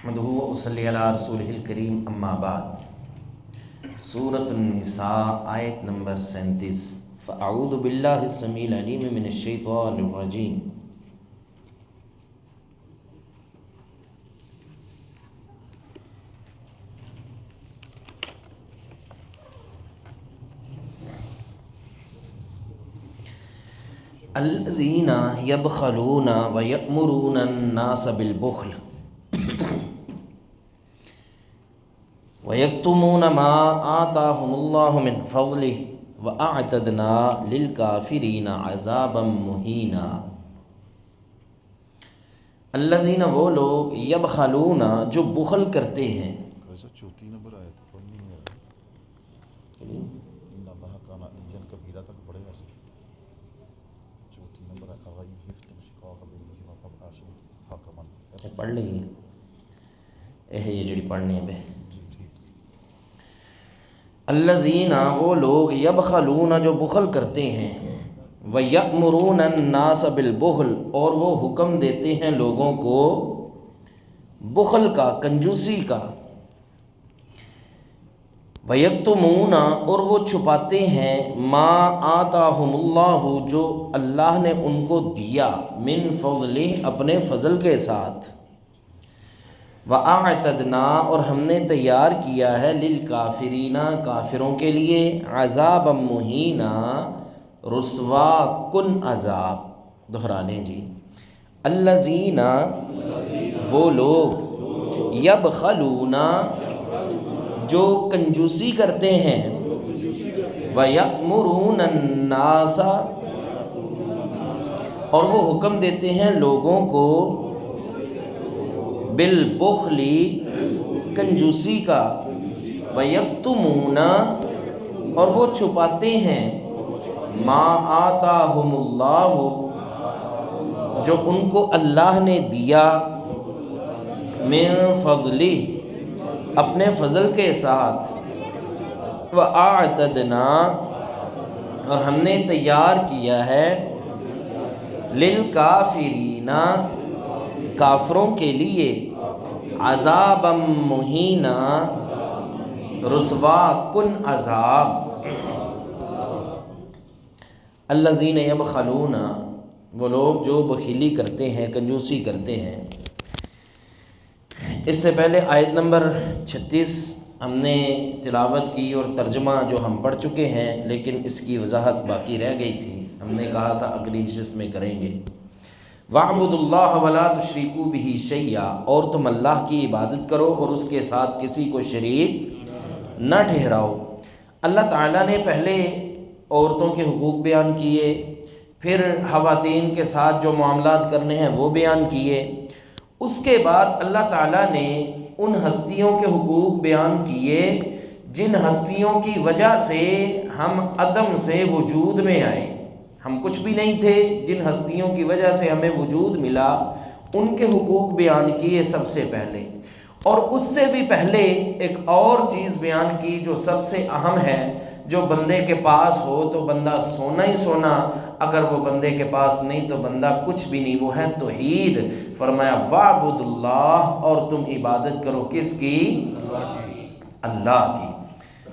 احمدہ و اصلی علی رسولہ الکریم، اما بعد۔ سورۃ النساء آیت نمبر 37۔ فاعوذ باللہ السمیع العلیم من الشیطان الرجیم۔ الذین یبخلون ویأمرون الناس بالبخل وَيَكْتُمُونَ مَا آتَاهُمُ اللَّهُ مِنْ فَضْلِهِ وَأَعْتَدْنَا لِلْكَافِرِينَ عَذَابًا مُهِينًا۔ الذین، وہ لوگ، یبخلون، جو بخل کرتے ہیں۔ چوتھی نمبر آئے تو پڑھنی ہے ان اللہ کان علیاً کبیرہ تک پڑھے گا۔ چوتھی نمبر ہے اغیر حفظ شقاق بینہما فبعث حکما۔ پڑھ لیں یہ جڑی پڑھنی ہے۔ الذین، وہ لوگ، یبخلون، جو بخل کرتے ہیں، وَيَأْمُرُونَ النَّاسَ بِالْبُخْلِ، اور وہ حکم دیتے ہیں لوگوں کو بخل کا، کنجوسی کا۔ وَيَكْتُمُونَ، اور وہ چھپاتے ہیں، مَا آتَاهُمُ اللَّهُ، جو اللہ نے ان کو دیا، من فضلہ، اپنے فضل کے ساتھ۔ وَأَعْتَدْنَا، اور ہم نے تیار کیا ہے، لِلْكَافِرِينَ، کافروں کے لیے، عذابًا مہینہ، رسوا کن عذاب۔ دہرا لیں جی۔ الذین، وہ لوگ، یبخلون، جو کنجوسی کرتے ہیں، وَيَأْمُرُونَ النَّاسَ، اور وہ حکم دیتے ہیں لوگوں کو، بالبخل، کنجوسی کا، وَيَكْتُمُونَ، اور وہ چھپاتے ہیں، ما آتاہم اللہ، جو ان کو اللہ نے دیا، من فضلہ، اپنے فضل کے ساتھ، وَأَعْتَدْنَا، اور ہم نے تیار کیا ہے، لِلْكَافِرِينَ، کافروں کے لیے، عذابًا مہینہ، رسوا کن عذاب۔ الذین یبخلون، وہ لوگ جو بخیلی کرتے ہیں، کنجوسی کرتے ہیں۔ اس سے پہلے آیت نمبر 36 ہم نے تلاوت کی اور ترجمہ جو ہم پڑھ چکے ہیں، لیکن اس کی وضاحت باقی رہ گئی تھی۔ ہم نے کہا تھا اگلی نشست میں کریں گے۔ وَاعْبُدُوا اللَّهَ وَلَا تُشْرِكُوا بِهِ شَيْئًا، اور تم اللہ کی عبادت کرو اور اس کے ساتھ کسی کو شریک نہ ٹھہراؤ۔ اللہ تعالیٰ نے پہلے عورتوں کے حقوق بیان کیے، پھر خواتین کے ساتھ جو معاملات کرنے ہیں وہ بیان کیے، اس کے بعد اللہ تعالیٰ نے ان ہستیوں کے حقوق بیان کیے جن ہستیوں کی وجہ سے ہم عدم سے وجود میں آئے۔ ہم کچھ بھی نہیں تھے، جن ہستیوں کی وجہ سے ہمیں وجود ملا، ان کے حقوق بیان کیے سب سے پہلے۔ اور اس سے بھی پہلے ایک اور چیز بیان کی جو سب سے اہم ہے، جو بندے کے پاس ہو تو بندہ سونا ہی سونا، اگر وہ بندے کے پاس نہیں تو بندہ کچھ بھی نہیں، وہ ہے توحید۔ فرمایا وَاعْبُدُوا اللَّهَ، اور تم عبادت کرو کس کی؟ اللہ کی۔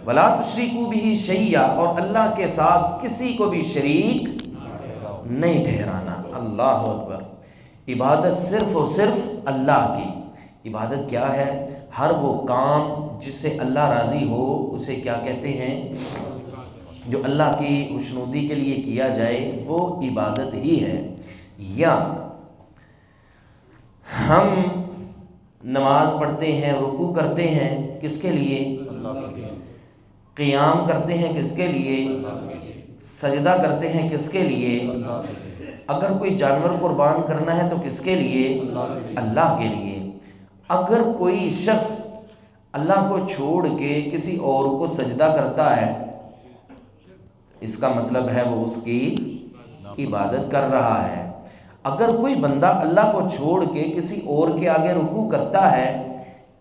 وَلَا تُشْرِكُوا بِهِ شَيْئًا، اور اللہ کے ساتھ کسی کو بھی شریک نہیں ٹھہرانا۔ اللہ اکبر۔ عبادت صرف اور صرف اللہ کی۔ عبادت کیا ہے؟ ہر وہ کام جس سے اللہ راضی ہو اسے کیا کہتے ہیں؟ جو اللہ کی خوشنودی کے لیے کیا جائے وہ عبادت ہی ہے۔ یا ہم نماز پڑھتے ہیں، رکوع کرتے ہیں، کس کے لیے؟ قیام کرتے ہیں، کس کے لیے؟ سجدہ کرتے ہیں، کس کے لیے؟ اگر کوئی جانور قربان کرنا ہے تو کس کے لیے؟ اللہ کے لیے۔ اگر کوئی شخص اللہ کو چھوڑ کے کسی اور کو سجدہ کرتا ہے، اس کا مطلب ہے وہ اس کی عبادت کر رہا ہے۔ اگر کوئی بندہ اللہ کو چھوڑ کے کسی اور کے آگے رکوع کرتا ہے،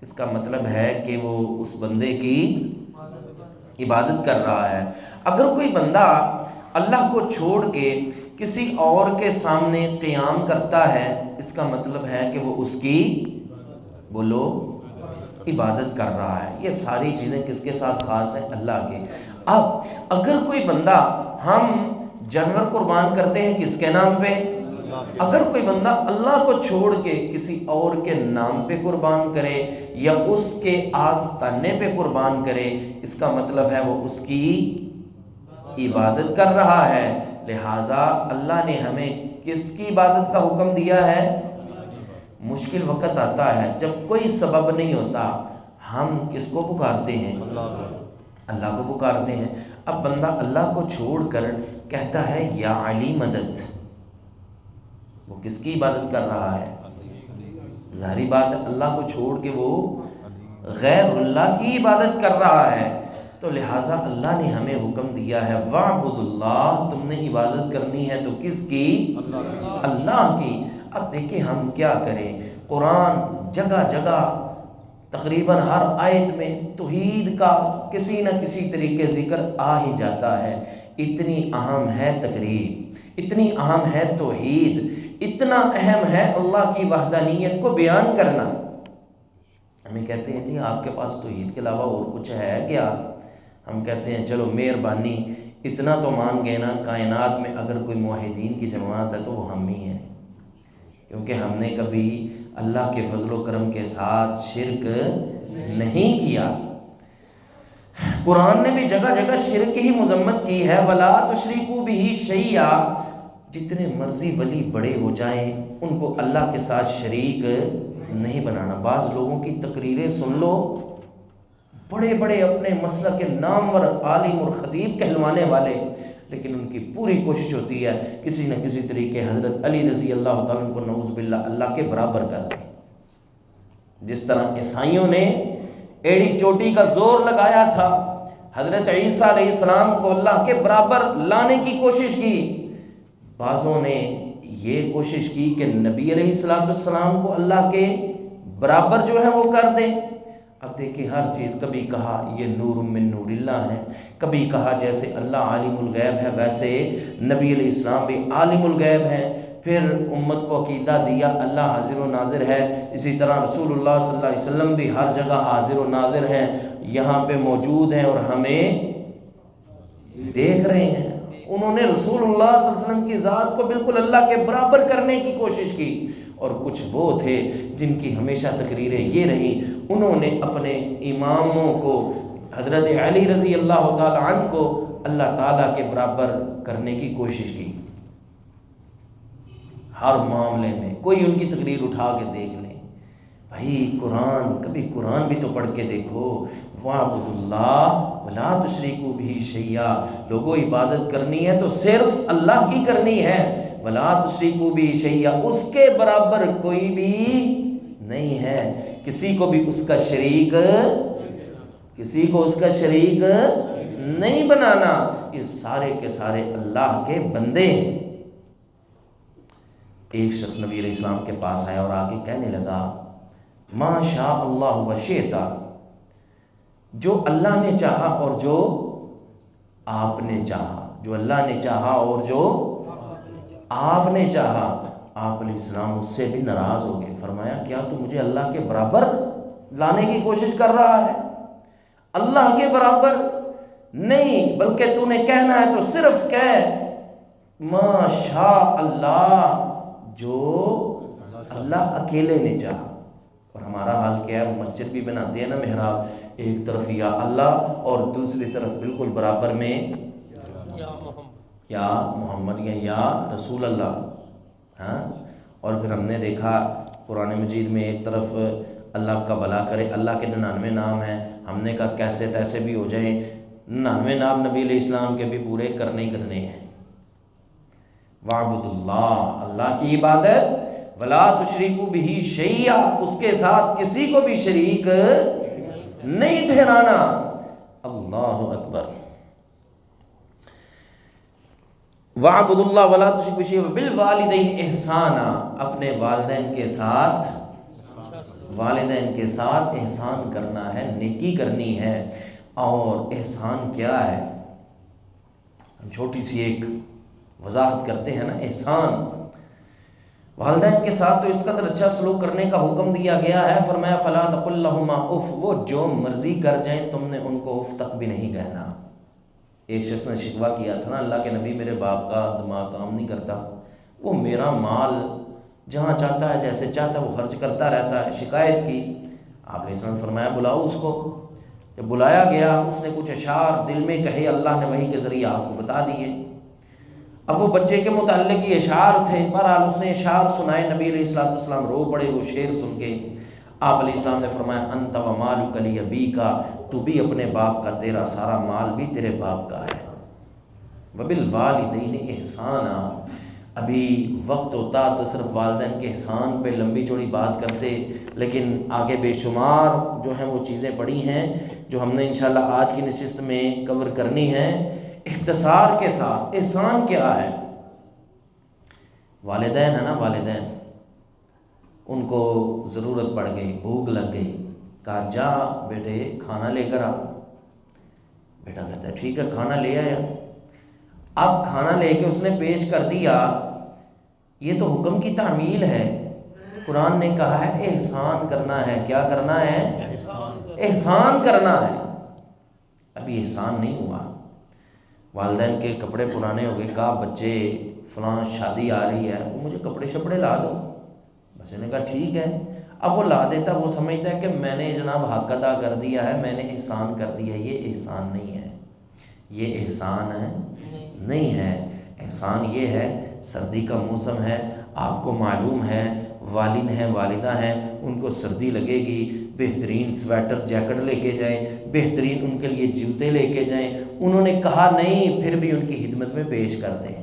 اس کا مطلب ہے کہ وہ اس بندے کی عبادت کر رہا ہے۔ اگر کوئی بندہ اللہ کو چھوڑ کے کسی اور کے سامنے قیام کرتا ہے، اس کا مطلب ہے کہ وہ اس کی بولو عبادت کر رہا ہے۔ یہ ساری چیزیں کس کے ساتھ خاص ہیں؟ اللہ کے۔ اب اگر کوئی بندہ، ہم جانور قربان کرتے ہیں کس کے نام پہ؟ اگر کوئی بندہ اللہ کو چھوڑ کے کسی اور کے نام پہ قربان کرے یا اس کے آستانے پہ قربان کرے، اس کا مطلب ہے وہ اس کی عبادت کر رہا ہے۔ لہٰذا اللہ نے ہمیں کس کی عبادت کا حکم دیا ہے؟ مشکل وقت آتا ہے جب کوئی سبب نہیں ہوتا، ہم کس کو پکارتے ہیں؟ اللہ کو پکارتے ہیں۔ اب بندہ اللہ کو چھوڑ کر کہتا ہے یا علی مدد، وہ کس کی عبادت کر رہا ہے؟ ظاہری بات ہے اللہ کو چھوڑ کے وہ غیر اللہ کی عبادت کر رہا ہے۔ تو لہٰذا اللہ نے ہمیں حکم دیا ہے وَاعْبُدُ اللَّهَ، تم نے عبادت کرنی ہے تو کس کی؟ اللہ کی۔ اب دیکھیں ہم کیا کریں، قرآن جگہ جگہ تقریباً ہر آیت میں توحید کا کسی نہ کسی طریقے ذکر آ ہی جاتا ہے۔ اتنی اہم ہے تقریب، اتنی اہم ہے توحید، اتنا اہم ہے اللہ کی وحدانیت کو بیان کرنا۔ ہمیں کہتے ہیں جی آپ کے پاس توحید کے علاوہ اور کچھ ہے کیا؟ ہم کہتے ہیں چلو مہربانی اتنا تو مان گئے نا، کائنات میں اگر کوئی موحدین کی جماعت ہے تو وہ ہم ہی ہیں، کیونکہ ہم نے کبھی اللہ کے فضل و کرم کے ساتھ شرک نہیں کیا۔ قرآن نے بھی جگہ جگہ شرک ہی مذمت کی ہے، وَلَا تُشْرِكُوا بِهِ شَيْئًا۔ جتنے مرضی ولی بڑے ہو جائیں ان کو اللہ کے ساتھ شریک نہیں بنانا۔ بعض لوگوں کی تقریریں سن لو، بڑے بڑے اپنے مسلک کے نامور عالم اور خطیب کہلوانے والے، لیکن ان کی پوری کوشش ہوتی ہے کسی نہ کسی طریقے حضرت علی رضی اللہ تعالیٰ عنہ کو نعوذ باللہ اللہ کے برابر کر دیں۔ جس طرح عیسائیوں نے ایڑی چوٹی کا زور لگایا تھا، حضرت عیسیٰ علیہ السلام کو اللہ کے برابر لانے کی کوشش کی، بعضوں نے یہ کوشش کی کہ نبی علیہ السلام کو اللہ کے برابر جو ہے وہ کر دیں۔ اب دیکھیں ہر چیز، کبھی کہا یہ نور من نور اللہ ہے، کبھی کہا جیسے اللہ عالم الغیب ہے ویسے نبی علیہ السلام بھی عالم الغیب ہیں، پھر امت کو عقیدہ دیا اللہ حاضر و ناظر ہے، اسی طرح رسول اللہ صلی اللہ علیہ وسلم بھی ہر جگہ حاضر و ناظر ہیں، یہاں پہ موجود ہیں اور ہمیں دیکھ رہے ہیں۔ انہوں نے رسول اللہ صلی اللہ علیہ وسلم کی ذات کو بالکل اللہ کے برابر کرنے کی کوشش کی، اور کچھ وہ تھے جن کی ہمیشہ تقریریں یہ رہیں، انہوں نے اپنے اماموں کو حضرت علی رضی اللہ تعالی عنہ کو اللہ تعالیٰ کے برابر کرنے کی کوشش کی۔ ہر معاملے میں کوئی ان کی تقریر اٹھا کے دیکھ لیں، بھائی قرآن، کبھی قرآن بھی تو پڑھ کے دیکھو۔ وَاعْبُدُوا اللَّهَ وَلَا تُشْرِكُوا بِهِ شَيْئًا، لوگوں عبادت کرنی ہے تو صرف اللہ کی کرنی ہے۔ وَلَا تُشْرِكُوا بِهِ شَيْئًا، اس کے برابر کوئی بھی نہیں ہے، کسی کو بھی اس کا شریک، کسی کو اس کا شریک نہیں بنانا۔ یہ سارے کے سارے اللہ کے بندے ہیں۔ ایک شخص نبی علیہ السلام کے پاس آیا اور آ کے کہنے لگا ما شاء اللہ و شئت، جو اللہ نے چاہا اور جو آپ نے چاہا، جو اللہ نے چاہا اور جو آپ نے چاہا۔ آپ علیہ السلام اس سے بھی ناراض ہو گئے، فرمایا کیا تو مجھے اللہ کے برابر لانے کی کوشش کر رہا ہے؟ اللہ کے برابر نہیں، بلکہ تو نے کہنا ہے تو صرف کہہ ما شاء اللہ، جو اللہ اکیلے نے چاہا۔ اور ہمارا حال کیا ہے، مسجد بھی بناتے ہیں نا محراب، ایک طرف یا اللہ اور دوسری طرف بالکل برابر میں یا محمد یا رسول اللہ، ہاں۔ اور پھر ہم نے دیکھا قرآن مجید میں ایک طرف اللہ کا بھلا کرے، اللہ کے 99 نام ہیں، ہم نے کہا کیسے تیسے بھی ہو جائیں 99 نام نبی علیہ السلام کے بھی پورے کرنے ہی کرنے ہیں۔ وَاعْبُدُوا اللَّهَ، اللہ کی عبادت، وَلَا تُشْرِكُوا بِهِ شَيْئًا، اس کے ساتھ کسی کو بھی شریک نہیں ٹھہرانا۔ اللہ اکبر۔ وَاعْبُدُوا اللَّهَ وَلَا تُشْرِكُوا بِهِ شَيْئًا وَبِالْوَالِدَيْنِ إِحْسَانًا، اپنے والدین کے ساتھ، والدین کے ساتھ احسان کرنا ہے، نیکی کرنی ہے۔ اور احسان کیا ہے؟ ہم چھوٹی سی ایک وضاحت کرتے ہیں نا، احسان والدین کے ساتھ تو اس قدر اچھا سلوک کرنے کا حکم دیا گیا ہے، فرمایا فلا تقل لہما اف، وہ جو مرضی کر جائیں تم نے ان کو اف تک بھی نہیں کہنا۔ ایک شخص نے شکوہ کیا تھا نا، اللہ کے نبی میرے باپ کا دماغ کام نہیں کرتا، وہ میرا مال جہاں چاہتا ہے جیسے چاہتا ہے وہ خرچ کرتا رہتا ہے، شکایت کی۔ آپ علیہ السلام نے فرمایا بلاؤ اس کو۔ جب بلایا گیا اس نے کچھ اشعار دل میں کہے، اللہ نے وحی کے ذریعے آپ کو بتا دیے۔ اب وہ بچے کے متعلق یہ اشعار تھے، بہرحال اس نے اشعار سنائے، نبی علیہ السلام رو پڑے وہ شعر سن کے۔ آپ علیہ السلام نے فرمایا انت و مالک لابیک، تو بھی اپنے باپ کا، تیرا سارا مال بھی تیرے باپ کا ہے۔ وبالوالدین احسانا، ابھی وقت ہوتا تو صرف والدین کے احسان پہ لمبی چوڑی بات کرتے، لیکن آگے بے شمار جو ہیں وہ چیزیں پڑی ہیں جو ہم نے انشاءاللہ آج کی نشست میں کور کرنی ہیں۔ اختصار کے ساتھ احسان کیا ہے؟ والدین ہے نا، والدین، ان کو ضرورت پڑ گئی، بھوک لگ گئی، کہا جا بیٹے کھانا لے کر آ۔ بیٹا کہتا ہے ٹھیک ہے، کھانا لے آیا۔ اب کھانا لے کے اس نے پیش کر دیا، یہ تو حکم کی تعمیل ہے۔ قرآن نے کہا ہے احسان کرنا ہے۔ کیا کرنا ہے؟ احسان کرنا ہے۔ ابھی احسان نہیں ہوا، والدین کے کپڑے پرانے ہو گئے، کہا بچے فلاں شادی آ رہی ہے، مجھے کپڑے شپڑے لا دو۔ بچے نے کہا ٹھیک ہے۔ اب وہ لا دیتا، وہ سمجھتا ہے کہ میں نے جناب حق ادا کر دیا ہے، میں نے احسان کر دیا۔ یہ احسان نہیں ہے، یہ احسان ہے نہیں ہے۔ احسان یہ ہے، سردی کا موسم ہے، آپ کو معلوم ہے والد ہیں والدہ ہیں، ان کو سردی لگے گی، بہترین سویٹر جیکٹ لے کے جائیں، بہترین ان کے لیے جوتے لے کے جائیں۔ انہوں نے کہا نہیں، پھر بھی ان کی خدمت میں پیش کر دیں۔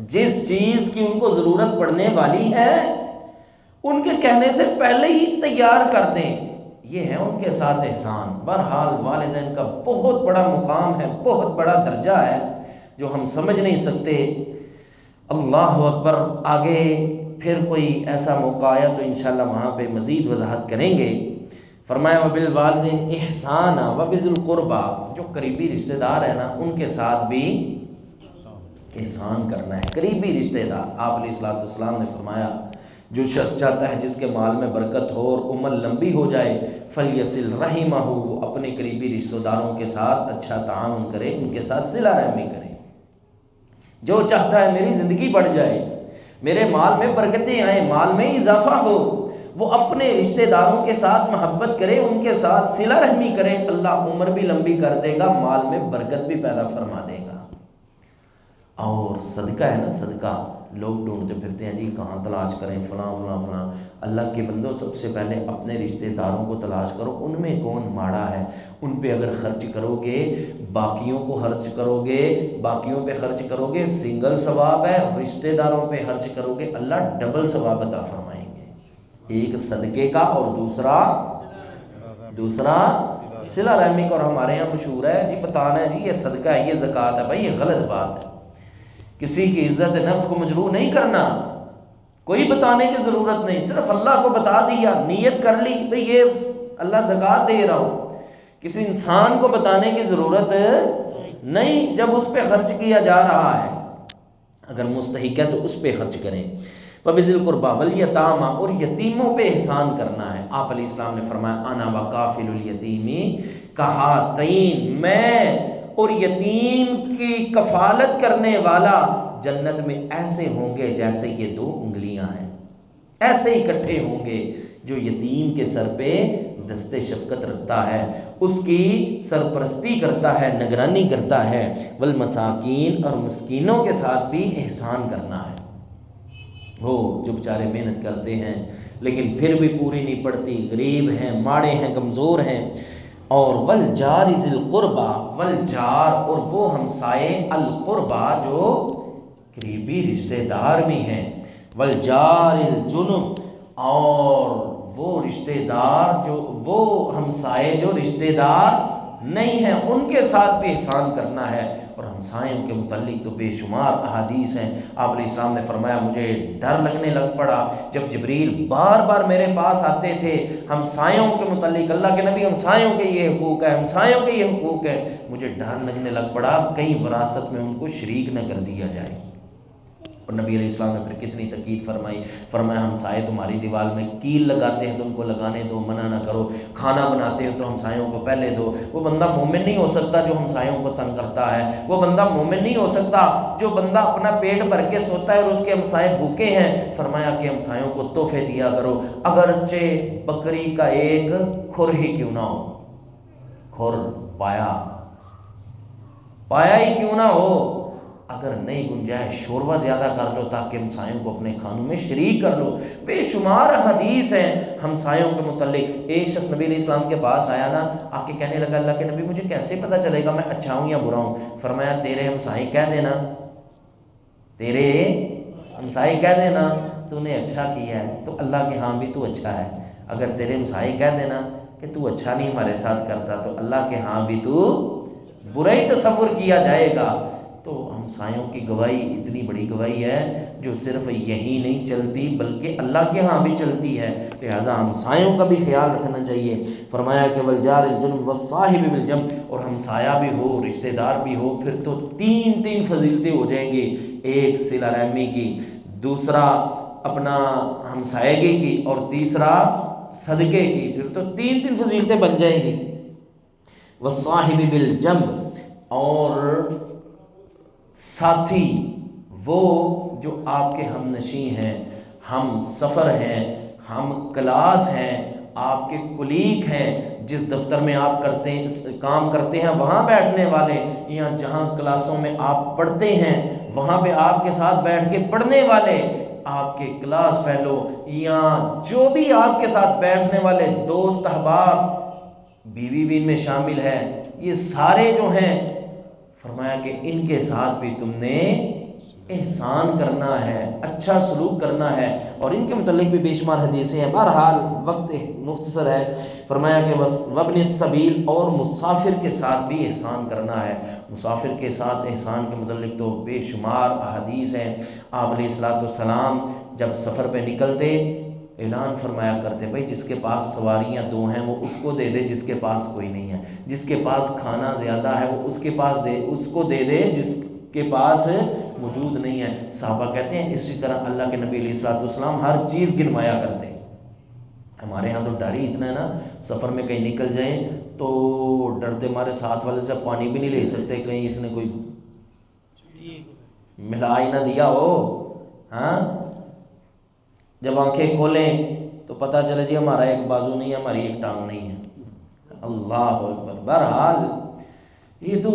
جس چیز کی ان کو ضرورت پڑنے والی ہے ان کے کہنے سے پہلے ہی تیار کر دیں، یہ ہے ان کے ساتھ احسان۔ بہرحال والدین کا بہت بڑا مقام ہے، بہت بڑا درجہ ہے جو ہم سمجھ نہیں سکتے۔ اللہ اکبر۔ آگے پھر کوئی ایسا موقع آیا تو انشاءاللہ وہاں پہ مزید وضاحت کریں گے۔ فرمایا وبالوالدین احسانا وبذی القربی، جو قریبی رشتہ دار ہیں نا ان کے ساتھ بھی احسان کرنا ہے۔ قریبی رشتہ دار، آپ علیہ السلام نے فرمایا جو شخص چاہتا ہے جس کے مال میں برکت ہو اور عمر لمبی ہو جائے، فلیصل رحمہ، وہ اپنے قریبی رشتہ داروں کے ساتھ اچھا تعاون کرے، ان کے ساتھ صلہ رحمی کرے۔ جو چاہتا ہے میری زندگی بڑھ جائے، میرے مال میں برکتیں آئیں، مال میں اضافہ ہو، وہ اپنے رشتہ داروں کے ساتھ محبت کرے، ان کے ساتھ صلہ رحمی کرے، اللہ عمر بھی لمبی کر دے گا، مال میں برکت بھی پیدا فرما دے گا۔ اور صدقہ ہے نا، صدقہ لوگ ڈھونڈتے پھرتے ہیں جی کہاں تلاش کریں، فلاں فلاں فلاں۔ اللہ کے بندوں سب سے پہلے اپنے رشتہ داروں کو تلاش کرو، ان میں کون ماڑا ہے، ان پہ اگر خرچ کرو گے، باقیوں کو خرچ کرو گے، باقیوں پہ خرچ کرو گے سنگل ثواب ہے، رشتہ داروں پہ خرچ کرو گے اللہ ڈبل ثواب عطا فرمائیں گے۔ ایک صدقے کا اور دوسرا صلہ رحمی کا۔ اور ہمارے یہاں مشہور ہے جی بتانا ہے جی یہ صدقہ ہے، یہ زکوٰۃ ہے، بھائی یہ غلط بات ہے۔ کسی کی عزت نفس کو مجروح نہیں کرنا، کوئی بتانے کی ضرورت نہیں، صرف اللہ کو بتا دیا، نیت کر لی بھئی یہ اللہ زکوٰۃ دے رہا ہوں، کسی انسان کو بتانے کی ضرورت نہیں۔ جب اس پہ خرچ کیا جا رہا ہے، اگر مستحق ہے تو اس پہ خرچ کریں۔ وبذی القربی والیتامی، اور یتیموں پہ احسان کرنا ہے۔ آپ علیہ السلام نے فرمایا انا وکافل الیتیم کہاتین، میں اور یتیم کی کفالت کرنے والا جنت میں ایسے ہوں گے جیسے یہ دو انگلیاں ہیں، ایسے اکٹھے ہوں گے۔ جو یتیم کے سر پہ دست شفقت رکھتا ہے، اس کی سرپرستی کرتا ہے، نگرانی کرتا ہے، والمساکین، اور مسکینوں کے ساتھ بھی احسان کرنا ہے۔ وہ جو بیچارے محنت کرتے ہیں لیکن پھر بھی پوری نہیں پڑتی، غریب ہیں، ماڑے ہیں، کمزور ہیں۔ اور والجار ذی القربی، والجار، اور وہ ہمسائے، القربی، جو قریبی رشتہ دار بھی ہیں، والجار الجنب، اور وہ رشتہ دار جو، وہ ہمسائے جو رشتہ دار نہیں ہیں ان کے ساتھ بھی احسان کرنا ہے۔ اور ہمسایوں کے متعلق تو بے شمار احادیث ہیں۔ آپ علیہ السلام نے فرمایا مجھے ڈر لگنے لگ پڑا جب جبریل بار بار میرے پاس آتے تھے ہمسایوں کے متعلق، اللہ کے نبی ہمسایوں کے یہ حقوق ہے، ہمسایوں کے یہ حقوق ہے، مجھے ڈر لگنے لگ پڑا کہیں وراثت میں ان کو شریک نہ کر دیا جائے۔ اور نبی علیہ السلام نے پھر کتنی تاکید فرمائی، فرمایا ہمسائے تمہاری دیوار میں کیل لگاتے ہیں تو ان کو لگانے دو، منع نہ کرو، کھانا بناتے ہو تو ہمسایوں کو پہلے دو۔ وہ بندہ مومن نہیں ہو سکتا جو ہمسایوں کو تنگ کرتا ہے، وہ بندہ مومن نہیں ہو سکتا جو بندہ اپنا پیٹ بھر کے سوتا ہے اور اس کے ہمسائے بھوکے ہیں۔ فرمایا کہ ہمسایوں کو تحفے دیا کرو، اگرچہ بکری کا ایک کھر ہی کیوں نہ ہو، کھر پایا ہی کیوں نہ ہو، اگر نہیں گنجائش شوروا زیادہ کر لو تاکہ ہمسایوں کو اپنے کھانوں میں شریک کر لو۔ بے شمار حدیث ہیں ہمسایوں کے متعلق۔ ایک شخص نبی علیہ السلام کے پاس آیا نا، آ کے کہنے لگا اللہ کے نبی مجھے کیسے پتہ چلے گا میں اچھا ہوں یا برا ہوں؟ فرمایا تیرے ہمسائے کہہ دینا، تیرے ہمسائے کہہ دینا تو نے اچھا کیا ہے تو اللہ کے ہاں بھی تو اچھا ہے، اگر تیرے ہمسائے کہہ دینا کہ تو اچھا نہیں ہمارے ساتھ کرتا تو اللہ کے ہاں بھی تو برا ہی تصور کیا جائے گا۔ تو ہمسایوں کی گواہی اتنی بڑی گواہی ہے جو صرف یہی نہیں چلتی بلکہ اللہ کے ہاں بھی چلتی ہے، لہٰذا ہمسایوں کا بھی خیال رکھنا چاہیے۔ فرمایا کہ والجار الجنب والصاحب بالجنب، اور ہمسایہ بھی ہو رشتہ دار بھی ہو پھر تو تین فضیلتیں ہو جائیں گی، ایک صلہ رحمی کی، دوسرا اپنا ہمسایگی کی، اور تیسرا صدقے کی، پھر تو تین فضیلتیں بن جائیں گی۔ والصاحب بالجنب، اور ساتھی وہ جو آپ کے ہم نشیں ہیں، ہم سفر ہیں، ہم کلاس ہیں، آپ کے کلیگ ہیں، جس دفتر میں آپ کام کرتے ہیں وہاں بیٹھنے والے، یا جہاں کلاسوں میں آپ پڑھتے ہیں وہاں پہ آپ کے ساتھ بیٹھ کے پڑھنے والے، آپ کے کلاس فیلو، یا جو بھی آپ کے ساتھ بیٹھنے والے دوست احباب، بیوی بھی ان میں شامل ہے، یہ سارے جو ہیں فرمایا کہ ان کے ساتھ بھی تم نے احسان کرنا ہے، اچھا سلوک کرنا ہے، اور ان کے متعلق بھی بے شمار حدیثیں ہیں۔ بہرحال وقت مختصر ہے، فرمایا کہ وابن السبیل، اور مسافر کے ساتھ بھی احسان کرنا ہے۔ مسافر کے ساتھ احسان کے متعلق تو بے شمار احادیث ہیں۔ آپ علیہ السلام جب سفر پہ نکلتے اعلان فرمایا کرتے بھائی جس کے پاس سواریاں دو ہیں وہ اس کو دے دے جس کے پاس کوئی نہیں ہے، جس کے پاس کھانا زیادہ ہے وہ اس کو دے دے جس کے پاس موجود نہیں ہے۔ صحابہ کہتے ہیں اسی طرح اللہ کے نبی علیہ السلام ہر چیز گنوایا کرتے۔ ہمارے ہاں تو ڈر ہی اتنا ہے نا، سفر میں کہیں نکل جائیں تو ڈرتے ہمارے ساتھ والے سے پانی بھی نہیں لے سکتے، کہیں اس نے کوئی ملا ہی نہ دیا ہو۔ ہاں جب آنکھیں کھولیں تو پتہ چلے جی ہمارا ایک بازو نہیں ہے، ہماری ایک ٹانگ نہیں ہے۔ اللہ اکبر۔ بہرحال یہ تو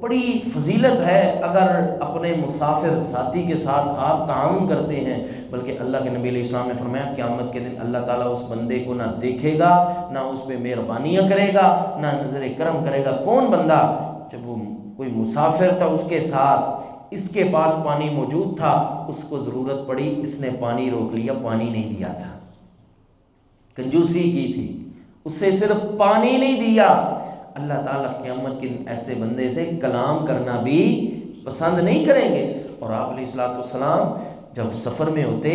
بڑی فضیلت ہے اگر اپنے مسافر ساتھی کے ساتھ آپ تعاون کرتے ہیں، بلکہ اللہ کے نبی علیہ السلام نے فرمایا قیامت کے دن اللہ تعالیٰ اس بندے کو نہ دیکھے گا، نہ اس پہ مہربانیاں کرے گا، نہ نظر کرم کرے گا۔ کون بندہ؟ جب وہ کوئی مسافر تھا اس کے ساتھ، اس کے پاس پانی موجود تھا، اس کو ضرورت پڑی، اس نے پانی روک لیا، پانی نہیں دیا تھا، کنجوسی کی تھی، اسے صرف پانی نہیں دیا۔ اللہ تعالیٰ قیامت کے ایسے بندے سے کلام کرنا بھی پسند نہیں کریں گے۔ اور آپ علیہ السلام جب سفر میں ہوتے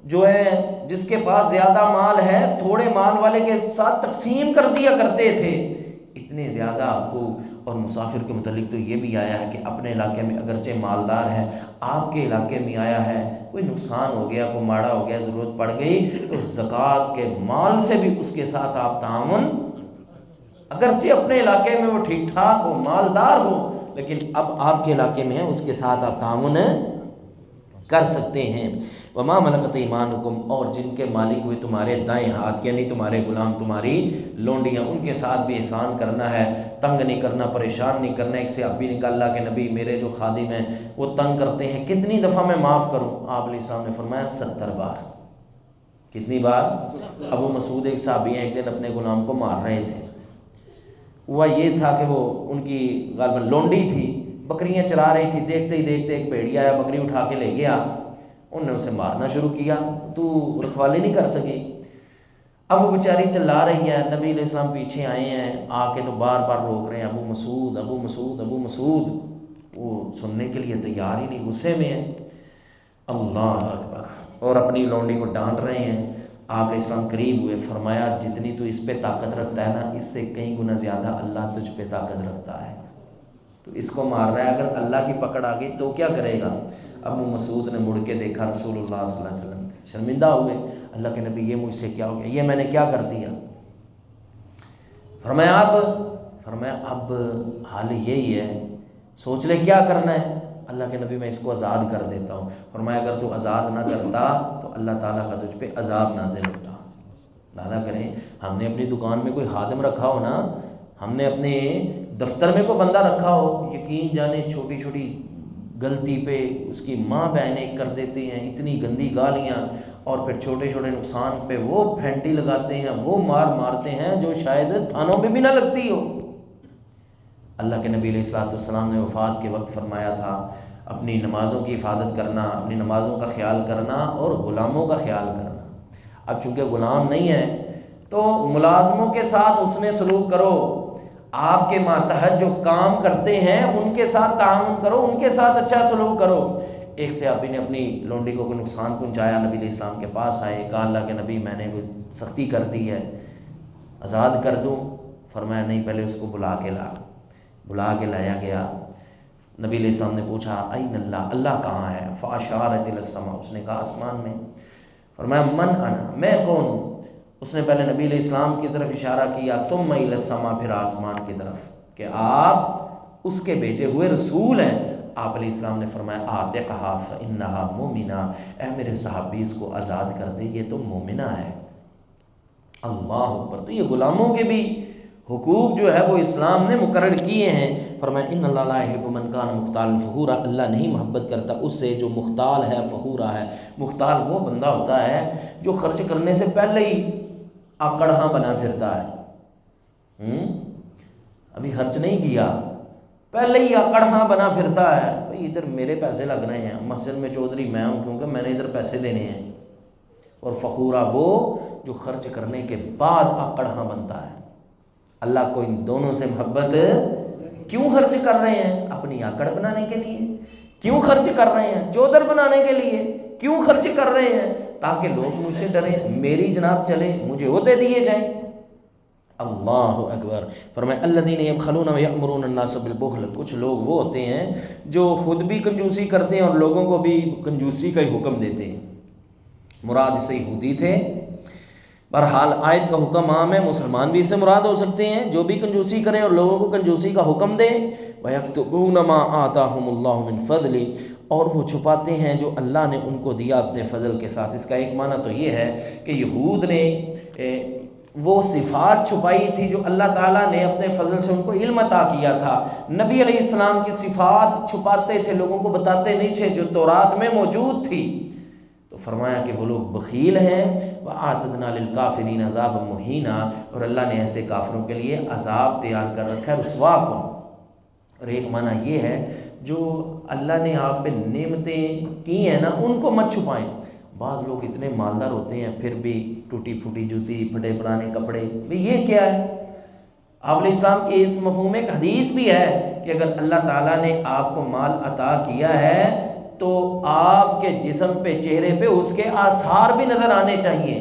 جو ہے جس کے پاس زیادہ مال ہے تھوڑے مال والے کے ساتھ تقسیم کر دیا کرتے تھے، اتنے زیادہ آپ کو۔ اور مسافر کے متعلق تو یہ بھی آیا ہے کہ اپنے علاقے میں اگرچہ مالدار ہے، آپ کے علاقے میں آیا ہے، کوئی نقصان ہو گیا، کوئی ماڑا ہو گیا، ضرورت پڑ گئی تو زکوٰۃ کے مال سے بھی اس کے ساتھ آپ تعاون، اگرچہ اپنے علاقے میں وہ ٹھیک ٹھاک ہو، مالدار ہو، لیکن اب آپ کے علاقے میں ہے، اس کے ساتھ آپ تعاون کر سکتے ہیں۔ وما ملکت ایمانکم، اور جن کے مالک ہوئے تمہارے دائیں ہاتھ، یعنی تمہارے غلام، تمہاری لونڈیاں، ان کے ساتھ بھی احسان کرنا ہے، تنگ نہیں کرنا، پریشان نہیں کرنا۔ ایک صحابی نے کہا اللہ کے نبی میرے جو خادم ہیں وہ تنگ کرتے ہیں، کتنی دفعہ میں معاف کروں؟ آپ علیہ السلام نے فرمایا 70 بار۔ کتنی بار؟ ابو مسعود ایک صحابی ہیں، ایک دن اپنے غلام کو مار رہے تھے، ہوا یہ تھا کہ وہ ان کی غالباً لونڈی تھی، بکریاں چلا رہی تھی، دیکھتے ہی دیکھتے ایک بھیڑیا آیا، بکری اٹھا کے لے گیا، انہوں نے اسے مارنا شروع کیا، تو رکھوالی نہیں کر سکی۔ اب وہ بیچاری چلا رہی ہے، نبی علیہ السلام پیچھے آئے ہیں، آ کے تو بار بار روک رہے ہیں ابو مسعود ابو مسعود ابو مسعود، وہ سننے کے لیے تیار ہی نہیں، غصے میں ہیں۔ اللہ اکبر۔ اور اپنی لونڈی کو ڈانٹ رہے ہیں۔ آپ علیہ السلام قریب ہوئے، فرمایا جتنی تو اس پہ طاقت رکھتا ہے نا، اس سے کئی گنا زیادہ اللہ تجھ پہ طاقت رکھتا ہے، تو اس کو مار رہا ہے، اگر اللہ کی پکڑ آ گئی تو کیا کرے گا؟ ابو مسعود نے مڑ کے دیکھا رسول اللہ صلی اللہ علیہ وسلم تھے، شرمندہ ہوئے، اللہ کے نبی یہ مجھ سے کیا ہو گیا، یہ میں نے کیا کر دیا؟ فرمایا اب حال یہی ہے، سوچ لے کیا کرنا ہے۔ اللہ کے نبی میں اس کو آزاد کر دیتا ہوں۔ فرمایا اگر تو آزاد نہ کرتا تو اللہ تعالیٰ کا تجھ پہ عذاب نازل ہوتا۔ دادا کریں، ہم نے اپنی دکان میں کوئی خادم رکھا ہو نا، ہم نے اپنے دفتر میں کوئی بندہ رکھا ہو، یقین جانے چھوٹی چھوٹی غلطی پہ اس کی ماں بہنیں کر دیتے ہیں اتنی گندی گالیاں، اور پھر چھوٹے چھوٹے نقصان پہ وہ پھینٹی لگاتے ہیں، وہ مارتے ہیں جو شاید تھانوں پہ بھی نہ لگتی ہو۔ اللہ کے نبی علیہ الصلوۃ والسلام نے وفات کے وقت فرمایا تھا اپنی نمازوں کی حفاظت کرنا، اپنی نمازوں کا خیال کرنا اور غلاموں کا خیال کرنا۔ اب چونکہ غلام نہیں ہے تو ملازموں کے ساتھ اس نے سلوک کرو، آپ کے ماتحت جو کام کرتے ہیں ان کے ساتھ تعاون کرو، ان کے ساتھ اچھا سلوک کرو۔ ایک صحابی نے اپنی لونڈی کو کوئی نقصان پہنچایا، نبی علیہ السلام کے پاس آئے، کہا اللہ کے نبی میں نے کوئی سختی کر دی ہے، آزاد کر دوں؟ فرمایا نہیں، پہلے اس کو بلا کے لایا گیا۔ نبی علیہ السلام نے پوچھا این اللہ، اللہ کہاں ہے؟ فاشارت الی السماء، اس نے کہا آسمان میں۔ فرمایا من انا، میں کون ہوں؟ اس نے پہلے نبی علیہ السلام کی طرف اشارہ کیا، ثم الی السماء، پھر آسمان کی طرف، کہ آپ اس کے بھیجے ہوئے رسول ہیں۔ آپ علیہ السلام نے فرمایا اعتقھا فانھا مومنہ، اے میرے صحابی اس کو آزاد کر دے، یہ تو مومنہ ہے۔ اللہ اکبر۔ تو یہ غلاموں کے بھی حقوق جو ہے وہ اسلام نے مقرر کیے ہیں۔ فرمایا ان اللہ لا یحب من کان مختالا فخورا، اللہ نہیں محبت کرتا اس سے جو مختال ہے، فخورا ہے۔ مختال وہ بندہ ہوتا ہے جو خرچ کرنے سے پہلے ہی آکڑ بنا پھرتا ہے، ابھی خرچ نہیں کیا، پہلے ہی آکڑ بنا پھرتا ہے، بھئی ادھر میرے پیسے لگ رہے ہیں، مسجد میں چودھری میں ہوں کیونکہ میں نے ادھر پیسے دینے ہیں۔ اور فخورا وہ جو خرچ کرنے کے بعد آکڑ بنتا ہے۔ اللہ کو ان دونوں سے محبت کیوں خرچ کر رہے ہیں؟ اپنی آکڑ بنانے کے لیے۔ کیوں خرچ کر رہے ہیں؟ چودر بنانے کے لیے۔ کیوں خرچ کر رہے ہیں؟ تاکہ لوگ مجھ سے ڈریں، میری جناب چلے، مجھے عہدے دیے جائیں۔ اللہ اکبر۔ فرمایا الذین یبخلون ویأمرون الناس بالبخل، کچھ لوگ وہ ہوتے ہیں جو خود بھی کنجوسی کرتے ہیں اور لوگوں کو بھی کنجوسی کا ہی حکم دیتے ہیں۔ مراد اس سے یہودی تھے، بہرحال آیت کا حکم عام ہے، مسلمان بھی اس سے مراد ہو سکتے ہیں، جو بھی کنجوسی کریں اور لوگوں کو کنجوسی کا حکم دیں۔ وَيَكْتُبُونَ مَا آتَاهُمُ اللَّهُ مِنْ فَضْلِ، اور وہ چھپاتے ہیں جو اللہ نے ان کو دیا اپنے فضل کے ساتھ۔ اس کا ایک معنی تو یہ ہے کہ یہود نے وہ صفات چھپائی تھی جو اللہ تعالیٰ نے اپنے فضل سے ان کو علم عطا کیا تھا۔ نبی علیہ السلام کی صفات چھپاتے تھے، لوگوں کو بتاتے نہیں تھے، جو تورات میں موجود تھی۔ تو فرمایا کہ وہ لوگ بخیل ہیں۔ وَأَعْتَدْنَا لِلْكَافِرِينَ عَذَابًا مُهِينًا، اور اللہ نے ایسے کافروں کے لیے عذاب تیار کر رکھا ہے، رسوا کن۔ اور ایک معنی یہ ہے جو اللہ نے آپ پہ نعمتیں کی ہیں نا، ان کو مت چھپائیں۔ بعض لوگ اتنے مالدار ہوتے ہیں پھر بھی ٹوٹی پھوٹی جوتی، پھٹے پرانے کپڑے، بھئی یہ کیا ہے؟ آپ علیہ السلام کی اس مفہوم ایک حدیث بھی ہے کہ اگر اللہ تعالیٰ نے آپ کو مال عطا کیا ہے تو آپ کے جسم پہ، چہرے پہ اس کے آثار بھی نظر آنے چاہیے۔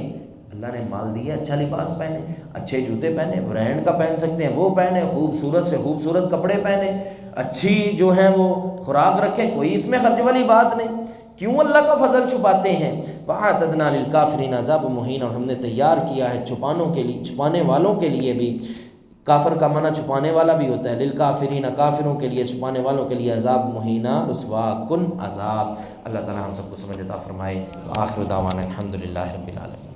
اللہ نے مال دیا، اچھا لباس پہنے، اچھے جوتے پہنے، برانڈ کا پہن سکتے ہیں وہ پہنے، خوبصورت سے خوبصورت کپڑے پہنے، اچھی جو ہیں وہ خوراک رکھیں، کوئی اس میں خرچ والی بات نہیں۔ کیوں اللہ کا فضل چھپاتے ہیں؟ وَأَعْتَدْنَا لِلْكَافِرِينَ عَذَابًا مُهِينًا، اور ہم نے تیار کیا ہے چھپانے والوں کے لیے بھی۔ کافر کا معنی چھپانے والا بھی ہوتا ہے، للکافرین، کافروں کے لیے، چھپانے والوں کے لیے عذاب مہینہ، رسوا کن عذاب۔ اللہ تعالی ہم سب کو سمجھ عطا فرمائے۔ آخر دعوانا الحمدللہ رب العالمین۔